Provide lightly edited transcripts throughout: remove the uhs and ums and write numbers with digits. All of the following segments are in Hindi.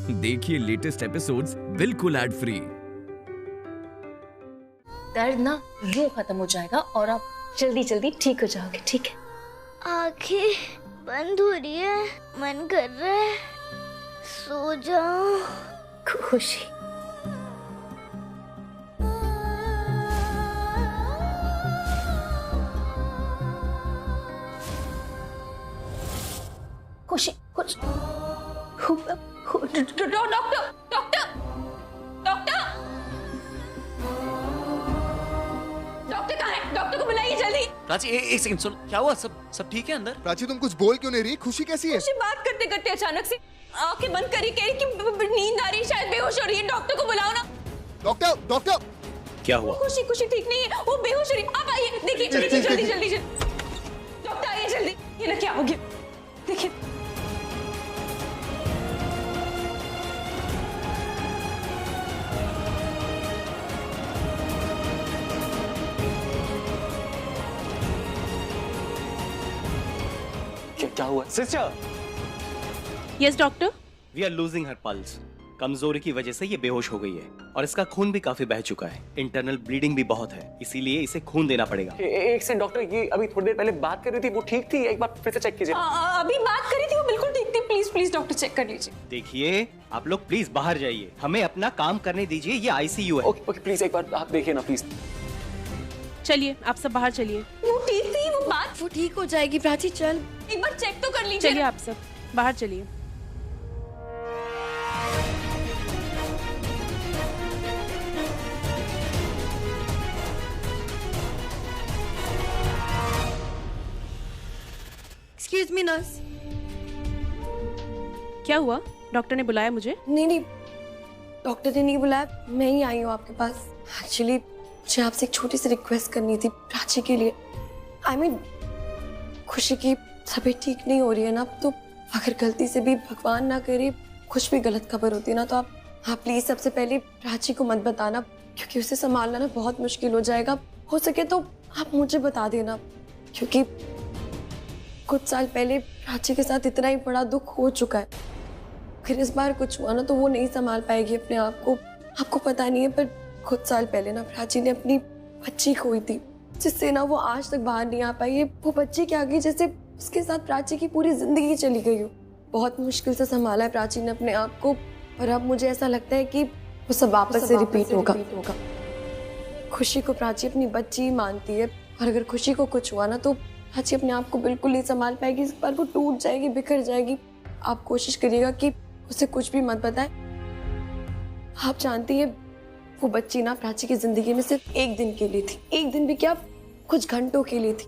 देखिए लेटेस्ट एपिसोड्स बिल्कुल एड फ्री। दर्द ना यूं खत्म हो जाएगा और आप जल्दी जल्दी ठीक हो जाओगे, ठीक है? आंखें बंद हो रही है, मन कर रहा है सो जाऊं। खुशी, खुशी, खुशी, डॉक्टर, डॉक्टर, डॉक्टर, डॉक्टर कहाँ है? डॉक्टर को बुलाइए जल्दी। प्राची एक सेकंड सुन, क्या हुआ? सब ठीक है अंदर? प्राची तुम कुछ बोल क्यों नहीं रही? खुशी कैसी है? खुशी बात करते करते अचानक से आंखें बंद करी, कह रही कि नींद आ रही है, शायद बेहोश हो रही है। डॉक्टर को बुलाओ ना। डॉक्टर, डॉक्टर, क्या हुआ? खुशी ठीक नहीं है, वो बेहोश हो रही है। आप आइए, देखिए जल्दी। डॉक्टर आइए जल्दी। ये ना क्या हो गया, देखिए। क्या हुआ? Sister, yes doctor. We are losing her pulse. कमजोरी की वजह से ये बेहोश हो गई है और इसका खून भी काफी बह चुका है। इंटरनल ब्लीडिंग भी बहुत है, इसीलिए इसे खून देना पड़ेगा। एक से डॉक्टर, ये अभी थोड़ी देर पहले बात कर रही थी, वो ठीक थी? एक बार फिर से चेक कीजिए। अभी बात करी थी, वो बिल्कुल ठीक थी। प्लीज डॉक्टर चेक कर लीजिए। देखिए आप लोग प्लीज बाहर जाइए, हमें अपना काम करने दीजिए। ये आईसीयू है। ओके प्लीज एक बार आप देखिए ना प्लीज। चलिए आप सब बाहर चलिए। वो ठीक थी, वो ठीक हो जाएगी प्राची, चल एक बार चेक तो कर लीजिए। चलिए आप सब बाहर चलिए। Excuse me nurse. क्या हुआ? डॉक्टर ने बुलाया मुझे? नहीं, डॉक्टर ने नहीं बुलाया, मैं ही आई हूँ आपके पास। एक्चुअली मुझे आपसे एक छोटी सी रिक्वेस्ट करनी थी प्राची के लिए। I mean, खुशी की तबीयत ठीक नहीं हो रही है ना, तो अगर गलती से भी भगवान ना करे कुछ भी गलत खबर होती है ना, तो आप प्लीज सबसे पहले प्राची को मत बताना, क्योंकि उसे संभालना ना बहुत मुश्किल हो जाएगा। हो सके तो आप मुझे बता देना, क्योंकि कुछ साल पहले प्राची के साथ इतना ही बड़ा दुख हो चुका है। फिर इस बार कुछ हुआ ना तो वो नहीं संभाल पाएगी अपने आप को। आपको पता नहीं है, पर कुछ साल पहले ना प्राची ने अपनी बच्ची खोई थी, जिससे ना वो आज तक बाहर नहीं आ पाई है। वो बच्ची क्या गई जैसे उसके साथ प्राची की पूरी जिंदगी चली गई हो। बहुत मुश्किल से संभाला है प्राची ने अपने आप को, और अब मुझे ऐसा लगता है कि वो सब वापस से रिपीट होगा। खुशी को प्राची अपनी बच्ची मानती है, और अगर खुशी को कुछ हुआ ना तो प्राची अपने आप को बिल्कुल नहीं संभाल पाएगी। इस बार वो टूट जाएगी, बिखर जाएगी। आप कोशिश करिएगा कि उसे कुछ भी मत बताए। आप जानती है वो बच्ची ना प्राची की जिंदगी में सिर्फ एक दिन के लिए थी। एक दिन भी क्या, कुछ घंटों के लिए थी।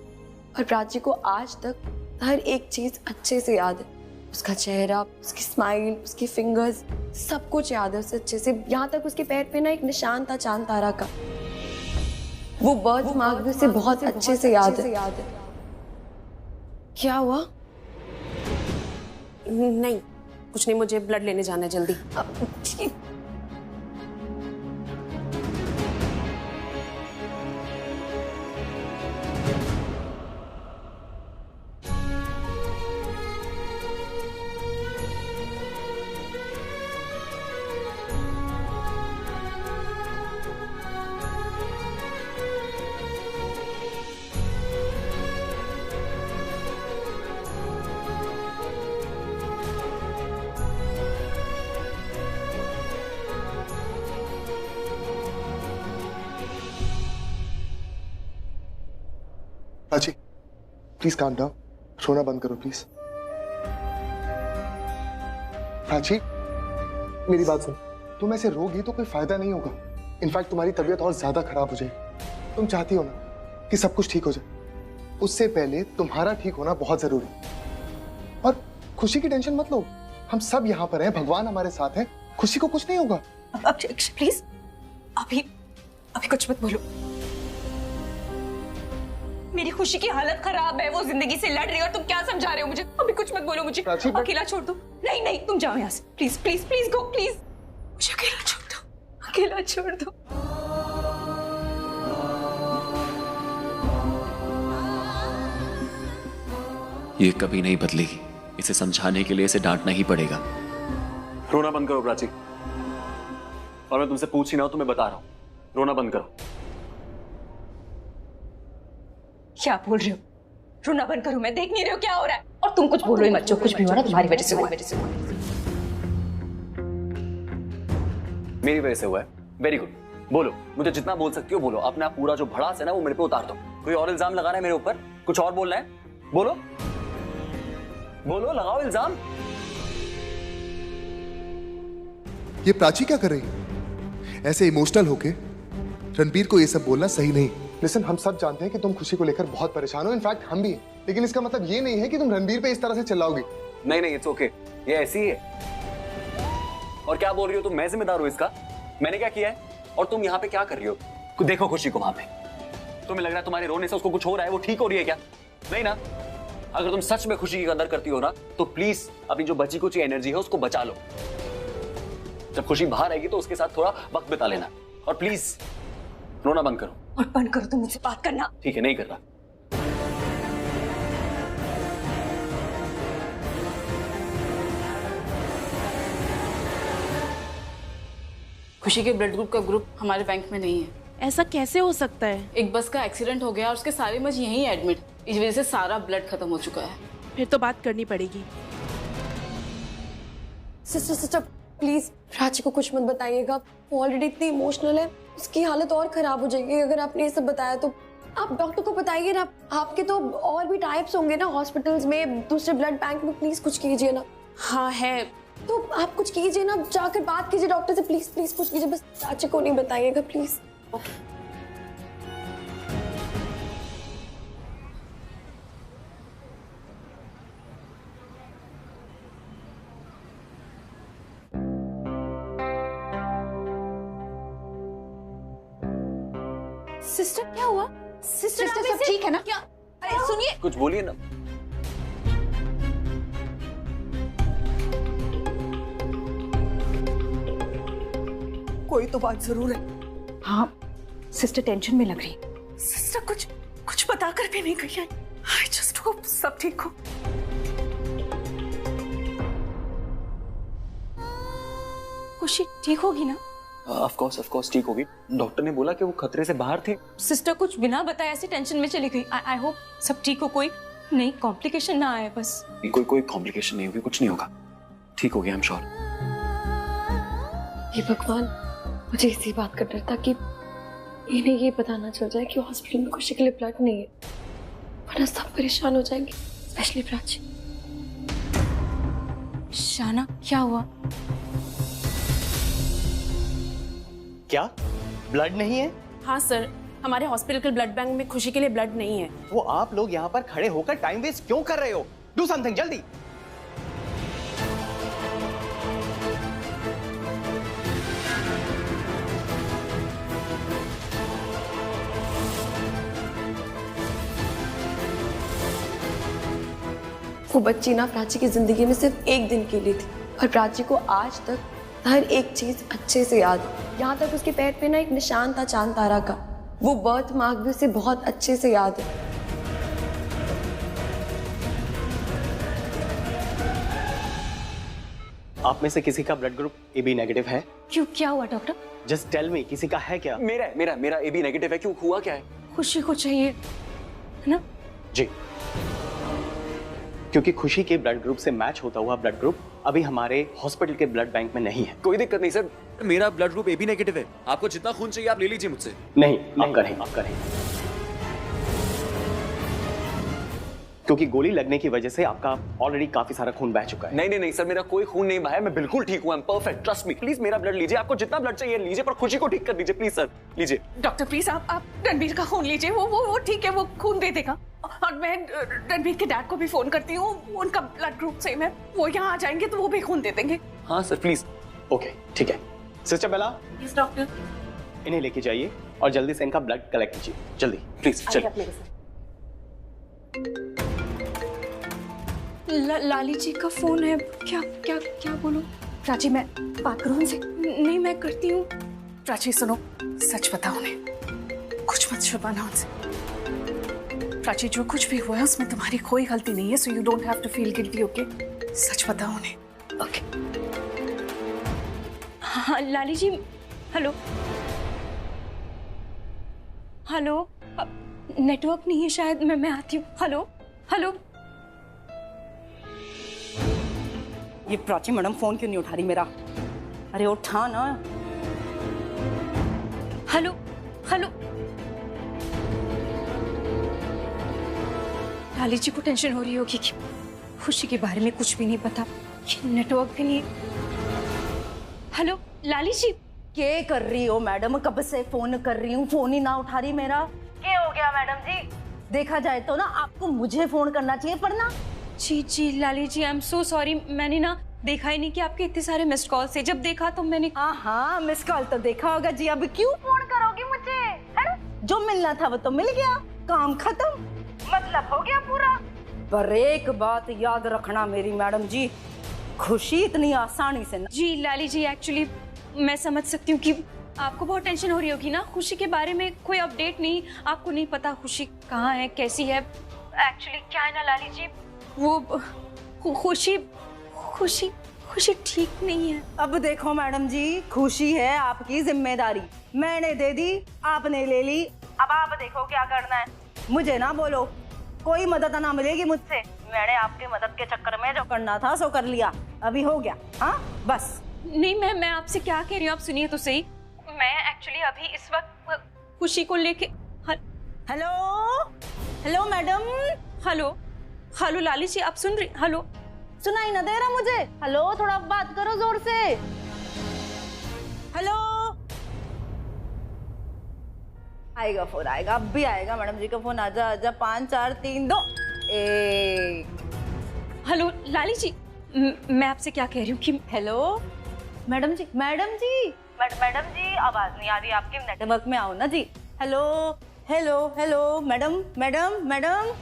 और प्राची को आज तक हर एक चीज अच्छे से याद है। उसका चेहरा, उसकी स्माइल, उसकी फिंगर्स, सब कुछ याद है उसे अच्छे से। यहाँ तक उसके पैर पे ना एक निशान था चांद तारा का, वो बर्थ मार्क भी उसे बहुत अच्छे से याद है। क्या हुआ? नहीं कुछ नहीं, मुझे ब्लड लेने जाना है जल्दी। प्राची प्लीज काम डाउन, रोना बंद करो प्लीज। प्राची मेरी बात सुन, तुम ऐसे रोगी तो कोई फायदा नहीं होगा। इनफैक्ट तुम्हारी तबीयत और ज्यादा खराब हो जाएगी। तुम चाहती हो ना कि सब कुछ ठीक हो जाए, उससे पहले तुम्हारा ठीक होना बहुत जरूरी। और खुशी की टेंशन मत लो, हम सब यहाँ पर हैं, भगवान हमारे साथ है, खुशी को कुछ नहीं होगा। प्लीज अभी कुछ मत बोलो। मेरी खुशी की हालत खराब है, वो जिंदगी से लड़ रही है, और तुम क्या समझा रहे हो मुझे? अभी कुछ मत बोलो मुझे। अकेला छोड़ दो। नहीं तुम जाओ यहाँ से, please please please go, please मुझे अकेला छोड़ दो, अकेला छोड़ दो। ये कभी नहीं बदलेगी, इसे समझाने के लिए इसे डांटना ही पड़ेगा। रोना बंद करो प्राची, और मैं तुमसे पूछ ही ना हूं तो मैं बता रहा हूं, रोना बंद करो। क्या बोल रहे हो? रोना बंद करो, मैं देख नहीं रही हूँ क्या हो रहा है। और तुम कुछ बोलो ही मत, जो कुछ भी हो रहा तुम्हारी वजह से हुआ है। मेरी वजह से हुआ है? वेरी गुड, बोलो, मुझे जितना बोल सकती हो बोलो। अपना पूरा जो भड़ास है ना वो मेरे पे उतार दो। कोई और इल्जाम लगा रहा है मेरे ऊपर? कुछ और बोलना है? बोलो बोलो, लगाओ इल्जाम। ये प्राची क्या कर रही है? ऐसे इमोशनल होके रणबीर को ये सब बोलना सही नहीं। लिसन, हम सब जानते हैं कि तुम खुशी को लेकर बहुत परेशान हो, इनफैक्ट हम भी हैं, लेकिन इसका मतलब ये नहीं है कि तुम रणबीर पे इस तरह से चिल्लाओगी। नहीं नहीं, इट्स ओके, ये ऐसी ही है। और क्या बोल रही हो तुम? मैं जिम्मेदार हूं इसका? मैंने क्या किया है? और तुम यहाँ पे क्या कर रही हो? देखो खुशी को वहां पे, तुम्हें लग रहा है तुम्हारे रोने से उसको कुछ हो रहा है, वो ठीक हो रही है क्या? नहीं ना। अगर तुम सच में खुशी की कदर करती हो ना तो प्लीज अपनी जो बची कुछ एनर्जी है उसको बचा लो। जब खुशी बाहर आएगी तो उसके साथ थोड़ा वक्त बिता लेना, और प्लीज रोना बंद करो। और बंद करो तुम मुझसे बात करना। ठीक है, नहीं कर रहा। खुशी के ब्लड ग्रुप का ग्रुप हमारे बैंक में नहीं है। ऐसा कैसे हो सकता है? एक बस का एक्सीडेंट हो गया और उसके सारे मरीज यहीं एडमिट, इस वजह से सारा ब्लड खत्म हो चुका है। फिर तो बात करनी पड़ेगी। सिस्टर सिस्टर प्लीज प्राची को कुछ मत बताइएगा, वो ऑलरेडी इतनी इमोशनल है, उसकी हालत और खराब हो जाएगी अगर आपने ये सब बताया तो। आप डॉक्टर को बताइए ना, आपके तो और भी टाइप्स होंगे ना हॉस्पिटल्स में, दूसरे ब्लड बैंक में, प्लीज कुछ कीजिए ना। हाँ है, तो आप कुछ कीजिए ना, जाकर बात कीजिए डॉक्टर से, प्लीज प्लीज कुछ कीजिए, बस प्राची को नहीं बताइएगा प्लीज। ओके। सिस्टर क्या हुआ? सिस्टर सब ठीक है ना? क्या? अरे सुनिए, कुछ बोलिए ना। कोई तो बात जरूर है। हाँ, सिस्टर टेंशन में लग रही। सिस्टर कुछ बताकर भी नहीं गई है। I just hope सब ठीक हो। खुशी ठीक होगी ना? ऑफ कोर्स ठीक होगी। डॉक्टर ने बोला कि वो खतरे से बाहर थे। सिस्टर कुछ बिना बताए ऐसे टेंशन में चली गई। आई होप सब ठीक हो, कोई नई कॉम्प्लिकेशन ना आए बस। कोई कॉम्प्लिकेशन नहीं होगी, कुछ नहीं होगा, ठीक हो गया, आई एम श्योर। हे भगवान, मुझे इसी बात का डर था कि इन्हें ये पता ना चल जाए कि हॉस्पिटल में खुशी के लिए ब्लड नहीं है, वरना सब परेशान हो जाएंगे, स्पेशली प्राची। शाना क्या हुआ? क्या ब्लड नहीं है? हाँ सर, हमारे हॉस्पिटल के ब्लड बैंक में खुशी के लिए ब्लड नहीं है। वो आप लोग यहाँ पर खड़े होकर टाइम वेस्ट क्यों कर रहे हो? डू समथिंग जल्दी। वो बच्ची ना प्राची की जिंदगी में सिर्फ एक दिन के लिए थी, और प्राची को आज तक हर एक चीज अच्छे से याद है। यहाँ तक उसके पैर पे ना एक निशान था चांद तारा का, वो बर्थ मार्क भी उसे बहुत अच्छे से याद है। आप में से किसी का ब्लड ग्रुप AB नेगेटिव है? क्यों, क्या हुआ डॉक्टर? जस्ट टेल मी, किसी का है क्या? मेरा AB नेगेटिव है। क्यों, हुआ क्या है? खुशी को चाहिए है ना? जी, क्योंकि खुशी के ब्लड ग्रुप से मैच होता हुआ ब्लड ग्रुप अभी हमारे हॉस्पिटल के ब्लड बैंक में नहीं है। कोई दिक्कत नहीं सर, मेरा ब्लड ग्रुप AB नेगेटिव है। आपको जितना खून चाहिए आप ले लीजिए मुझसे। नहीं, आप करें। क्योंकि गोली लगने की वजह से आपका ऑलरेडी काफी सारा खून बह चुका है। नहीं सर, मेरा कोई खून नहीं बहा है, मैं बिल्कुल ठीक हूँ, I am perfect, trust me. Please मेरा ब्लड लीजिए, आपको जितना ब्लड चाहिए लीजिए, पर खुशी को ठीक कर दीजिए प्लीज सर, लीजिए। डॉक्टर प्लीज आप रणबीर का खून लीजिए, वो ठीक है, वो खून दे देगा। और मैं रणबीर के डैड को भी फोन करती हूँ, उनका ब्लड ग्रुप सेम है, वो यहाँ आ जाएंगे तो वो भी खून दे देंगे। हाँ सर प्लीज। ओके ठीक है। सिस्टर बेला, यस डॉक्टर। इन्हें लेके जाइए और जल्दी से इनका ब्लड कलेक्ट कीजिए, जल्दी प्लीज। चलिए। लाली जी का फोन है, क्या बोलूं? प्राची मैं बात करूं उनसे? नहीं मैं करती हूँ। प्राची सुनो, सच बताओ उन्हें, कुछ मत छुपाना उनसे। प्राची जो कुछ भी हुआ है उसमें तुम्हारी कोई गलती नहीं है, so you don't have to feel guilty, okay? सच बताओ उन्हें, ओके? हाँ Lali ji, hello hello, network नहीं है शायद, मैं आती हूँ। Hello hello. ये प्राची मैडम फोन क्यों नहीं उठा रही मेरा? अरे उठा ना। Hello hello. लाली जी को टेंशन हो रही होगी कि खुशी के बारे में कुछ भी नहीं पता, ये नेटवर्क भी नहीं। हेलो लाली जी। क्या कर रही हो मैडम? कब से फोन कर रही हूँ, फोन ही ना उठा रही मेरा। क्या हो गया मैडम जी? देखा जाए तो ना आपको मुझे फोन करना चाहिए, पर ना। जी लाली जी, आई एम सो सॉरी। मैंने ना देखा ही नहीं कि आपके इतने सारे मिस्ड कॉल से। जब देखा तो मैंने। हाँ मिस कॉल तो देखा होगा जी। अब क्यों फोन करोगी मुझे? है ना? जो मिलना था वो तो मिल गया, काम खत्म, मतलब हो गया पूरा। पर एक बात याद रखना मेरी मैडम जी, खुशी इतनी आसानी से ना। जी लाली जी, एक्चुअली मैं समझ सकती हूँ कि आपको बहुत टेंशन हो रही होगी ना। खुशी के बारे में कोई अपडेट नहीं, आपको नहीं पता खुशी कहाँ है, कैसी है। एक्चुअली क्या है ना लाली जी, वो खुशी ठीक नहीं है। अब देखो मैडम जी, खुशी है आपकी जिम्मेदारी, मैंने दे दी, आपने ले ली। अब आप देखो क्या करना है। मुझे ना बोलो, कोई मदद ना मिलेगी मुझसे। मैंने आपकी मदद के चक्कर में जो करना था सो कर लिया, अभी हो गया। हाँ बस। नहीं मैं आपसे क्या कह रही हूँ, आप सुनिए तो सही। मैं एक्चुअली अभी इस वक्त खुशी को लेके। Hello hello madam. हेलो लाली जी, आप सुन रही? हेलो, सुनाई ना दे रहा मुझे? हेलो, थोड़ा बात करो जोर से। हेलो। आएगा फोन, आएगा, अब भी आएगा मैडम जी का फोन। आजा आजा, 5 4 3 2 1। हेलो लाली जी, मैं आपसे क्या कह रही हूँ कि hello madam ji, madam ji, madam ji, आवाज नहीं आ रही आपकी, नेटवर्क में आओ ना जी। Hello hello hello madam madam madam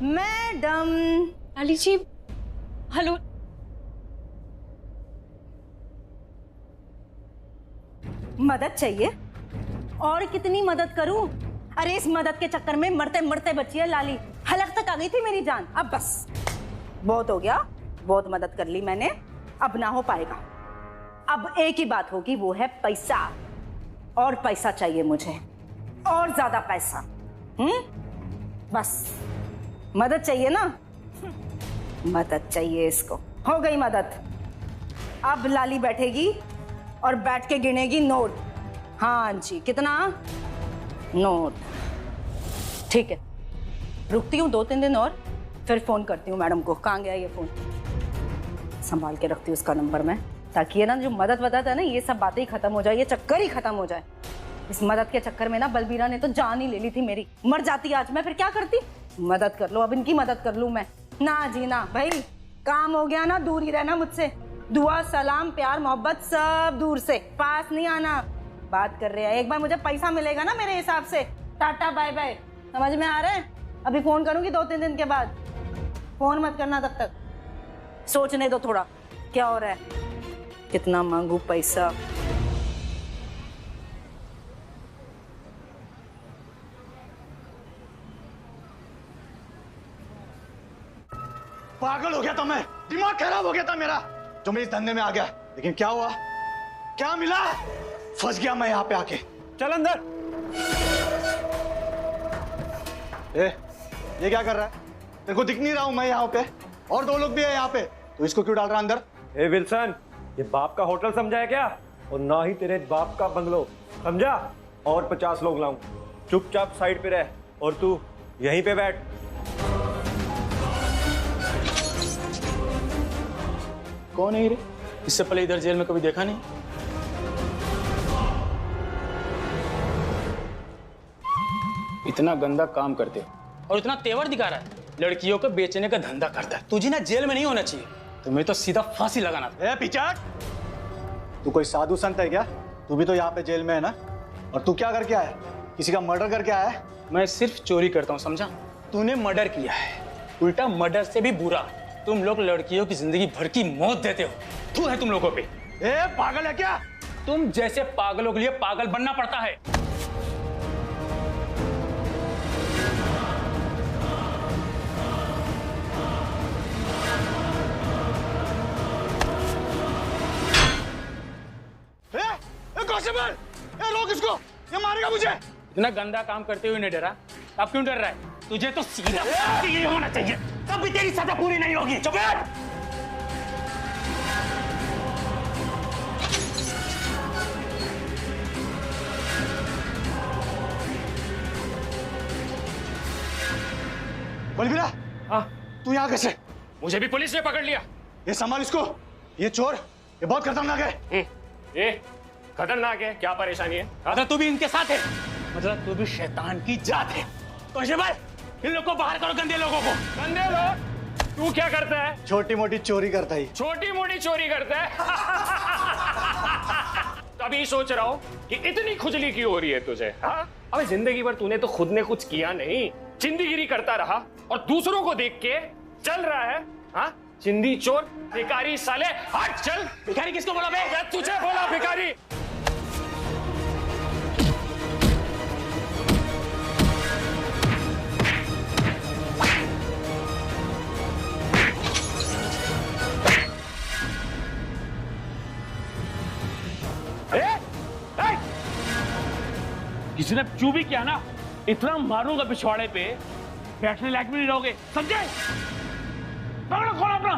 madam. Lali ji, hello. मदद चाहिए? और कितनी मदद करूं? अरे इस मदद के चक्कर में मरते मरते बची है लाली, हलक तक आ गई थी मेरी जान। अब बस बहुत हो गया, बहुत मदद कर ली मैंने, अब ना हो पाएगा। अब एक ही बात होगी, वो है पैसा। और पैसा चाहिए मुझे, और ज्यादा पैसा। बस मदद चाहिए ना, मदद चाहिए इसको। हो गई मदद। अब लाली बैठेगी और बैठ के गिनेगी नोट। हाँ जी, कितना नोट? ठीक है, रुकती हूँ 2-3 दिन और फिर फोन करती हूँ मैडम को। कहाँ गया ये फोन? संभाल के रखती हूँ उसका नंबर मैं, ताकि ये ना जो मदद वदद है ना, ये सब बातें ही खत्म हो जाए, ये चक्कर ही खत्म हो जाए। इस मदद के चक्कर में ना बलबीरा ने तो जान ही ले ली थी मेरी। मर जाती आज मैं, फिर क्या करती? मदद कर लो, अब इनकी मदद कर लूं मैं। ना जी ना भाई, काम हो गया ना, दूर ही रहना मुझसे। दुआ सलाम प्यार मोहब्बत सब दूर से, पास नहीं आना। बात कर रहे हैं, एक बार मुझे पैसा मिलेगा ना मेरे हिसाब से, टाटा बाय बाय। समझ में आ रहा है? अभी फोन करूंगी 2-3 दिन के बाद, फोन मत करना तब तक। सोचने दो थोड़ा क्या हो रहा है, कितना मांगू पैसा। पागल हो गया था मैं, दिमाग खराब हो गया था मेरा, जो मैं इस धंधे में आ गया। लेकिन क्या हुआ, क्या मिला? फंस गया मैं यहाँ पे आके। चल अंदर। ये क्या कर रहा है? तेरे को दिख नहीं रहा हूं मैं यहाँ पे? और 2 लोग भी है यहाँ पे, तो इसको क्यों डाल रहा अंदर? विल्सन, ये बाप का होटल समझा है क्या? और ना ही तेरे बाप का बंगलो, समझा? और 50 लोग लाऊं। चुपचाप साइड पे रह, और तू यहीं पे बैठ। कौन है रे? इससे पहले इधर जेल में कभी देखा नहीं। इतना गंदा काम करते हो और इतना तेवर दिखा रहा है, लड़कियों को बेचने का धंधा करता है। तुझे ना जेल में नहीं होना चाहिए, तुम्हें तो सीधा फांसी लगाना था। पिचाक, तू कोई साधु संत है क्या? तू भी तो यहाँ पे जेल में है ना? और तू क्या करके आया? किसी का मर्डर करके आया है? मैं सिर्फ चोरी करता हूँ, समझा? तूने मर्डर किया है, उल्टा मर्डर से भी बुरा। तुम लोग लड़कियों की जिंदगी भर की मौत देते हो। तू है तुम लोगों पे। पागल है क्या? तुम जैसे पागलों के लिए पागल बनना पड़ता है। कांस्टेबल, ये रोक इसको, ये मारेगा मुझे। इतना गंदा काम करते हुए नहीं डरा, अब क्यों डर रहा है? तुझे तो सीधा ये होना चाहिए, तब भी तेरी सजा पूरी नहीं होगी। चुप बैठ। बलबीरा, हाँ, तू यहाँ कैसे? मुझे भी पुलिस ने पकड़ लिया। ये संभाल इसको, ये चोर, ये बहुत खतरनाक है। ये खतरनाक है, क्या परेशानी है? राधा तू भी इनके साथ है, मतलब तू भी शैतान की जात है। कांस्टेबल, इन लोग को बाहर करो, गंदे लोगों को। गंदे लोग? तू क्या करता है? छोटी मोटी चोरी करता है। छोटी मोटी चोरी करता है? तभी सोच रहा हूँ कि इतनी खुजली क्यों हो रही है तुझे? हाँ? अबे जिंदगी भर तूने तो खुद ने कुछ किया नहीं, चिंदीगिरी करता रहा और दूसरों को देख के चल रहा है। हाँ? चिंदी चोर, भिखारी साले, हट चल। भिखारी किसको बोला बे? मैं तुझे बोला भिखारी। किसी ने चू भी किया ना, इतना मारूंगा पिछवाड़े पे, बैठने लायक भी नहीं रहोगे, समझे? पकड़ो खोलो अपना।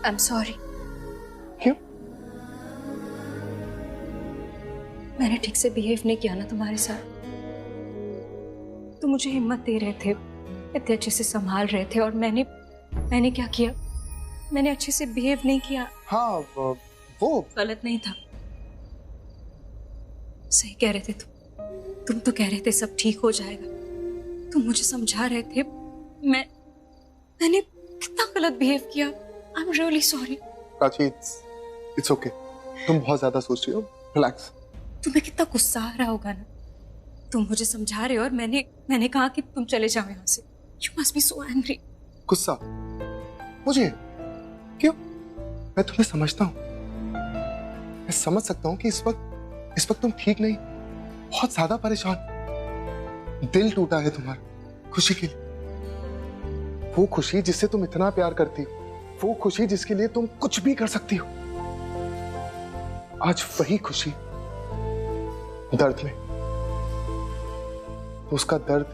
I'm sorry. क्यों? मैंने ठीक से बिहेव नहीं किया ना तुम्हारे साथ। तुम मुझे हिम्मत दे रहे थे, इतने अच्छे से संभाल रहे थे, और मैंने क्या किया? मैंने अच्छे से बिहेव नहीं किया। हाँ, वो गलत नहीं था। सही कह रहे थे तुम तो कह रहे थे सब ठीक हो जाएगा। तुम मुझे समझा रहे थे। मैंने कितना गलत बिहेव किया। I'm really sorry. Prachi, it's okay. तुम बहुत ज्यादा सोच रही हो। रिलैक्स। तुम्हें कितना गुस्सा आ रहा होगा ना। तुम मुझे समझा रहे हो और मैंने कहा कि तुम चले जाओ यहाँ से। You must be so angry. गुस्सा? मुझे? क्यों? मैं तुम्हें समझता हूँ। मैं समझ सकता हूँ कि इस वक्त तुम ठीक नहीं, बहुत ज्यादा परेशान। दिल टूटा है तुम्हारा खुशी के लिए। वो खुशी जिससे तुम इतना प्यार करती हो, वो खुशी जिसके लिए तुम कुछ भी कर सकती हो, आज वही खुशी दर्द में। उसका दर्द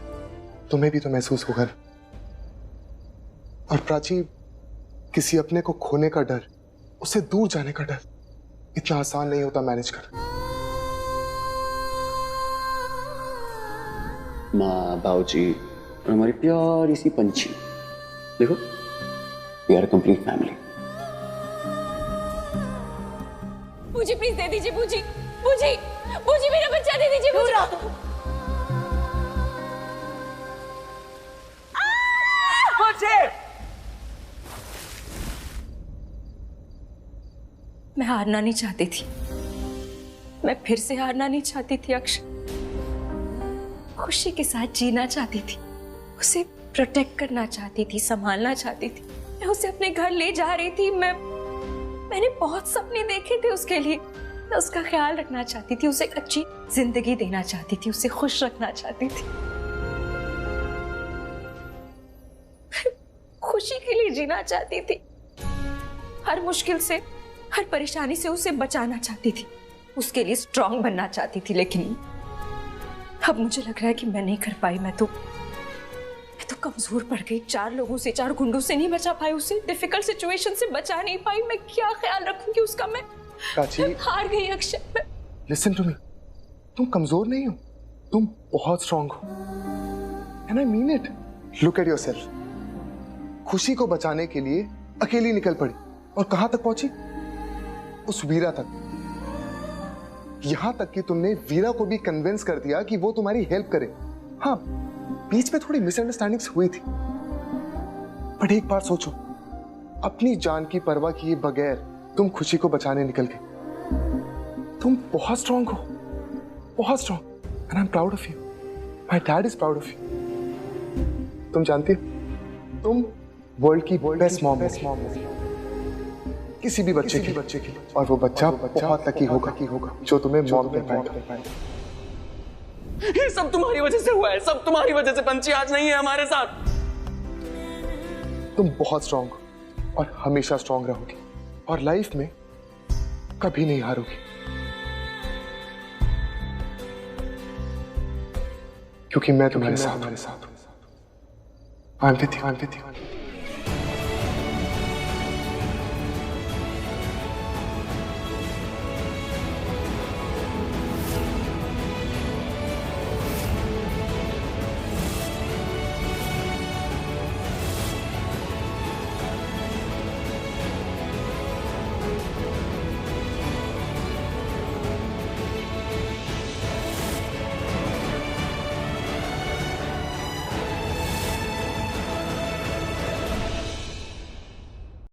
तुम्हें भी तो महसूस होगा ना। और प्राची, किसी अपने को खोने का डर, उससे दूर जाने का डर इतना आसान नहीं होता मैनेज कर। माँ, बाबूजी और हमारी प्यारी सी पंछी, देखो, वी आर कंप्लीट फैमिली। मुझे प्लीज दे दीजिए, बूजी मेरा बच्चा दे दीजिए। मैं हारना नहीं चाहती थी, मैं फिर से हारना नहीं चाहती थी अक्षय। खुशी के साथ जीना चाहती थी, उसे प्रोटेक्ट करना चाहती थी, संभालना चाहती थी। मैं उसे अपने घर ले जा रही थी। मैंने बहुत सपने देखे थे उसके लिए। मैं उसका ख्याल रखना चाहती थी, उसे एक अच्छी जिंदगी देना चाहती थी, उसे खुश रखना चाहती थी, खुशी के लिए जीना चाहती थी। हर मुश्किल से, हर परेशानी से उसे बचाना चाहती थी, उसके लिए स्ट्रांग बनना चाहती थी। लेकिन अब मुझे लग रहा है कि मैं नहीं कर पाई। मैं तो कमजोर पड़ गई। 4 लोगों से, 4 गुंडों से नहीं बचा पाई, उसे डिफिकल्ट सिचुएशन से बचा नहीं पाई। मैं क्या ख्याल रखूंगी उसका? मैं हार गई अक्षय। लिसन टू मी, तुम कमजोर नहीं हो, तुम बहुत स्ट्रांग हो। And I mean it. Look at yourself. खुशी को बचाने के लिए अकेली निकल पड़ी और कहां तक पहुंची? उस वीरा तक। यहां तक कि तुमने वीरा को भी कन्विंस कर दिया कि वो तुम्हारी हेल्प करे। हाँ, बीच में थोड़ी मिसअंडरस्टैंडिंग्स हुई थी, बट एक बार सोचो, अपनी जान की परवाह किए बगैर तुम खुशी को बचाने निकल गए। तुम बहुत स्ट्रांग हो, बहुत strong, and I am proud of you. My dad is proud of you. तुम जानती हो, तुम वर्ल्ड की बेस्ट मॉम हो किसी भी बच्चे की, और वो बच्चा बहुत लकी होगा जो तुम्हें मॉम कर पाएगा। ये सब तुम्हारी वजह से हुआ है, सब तुम्हारी वजह से। पंछी आज नहीं है हमारे साथ। तुम बहुत स्ट्रांग हो और हमेशा स्ट्रांग रहोगी, और लाइफ में कभी नहीं हारोगी, क्योंकि मैं तुम्हारे साथ हूं। I am with you.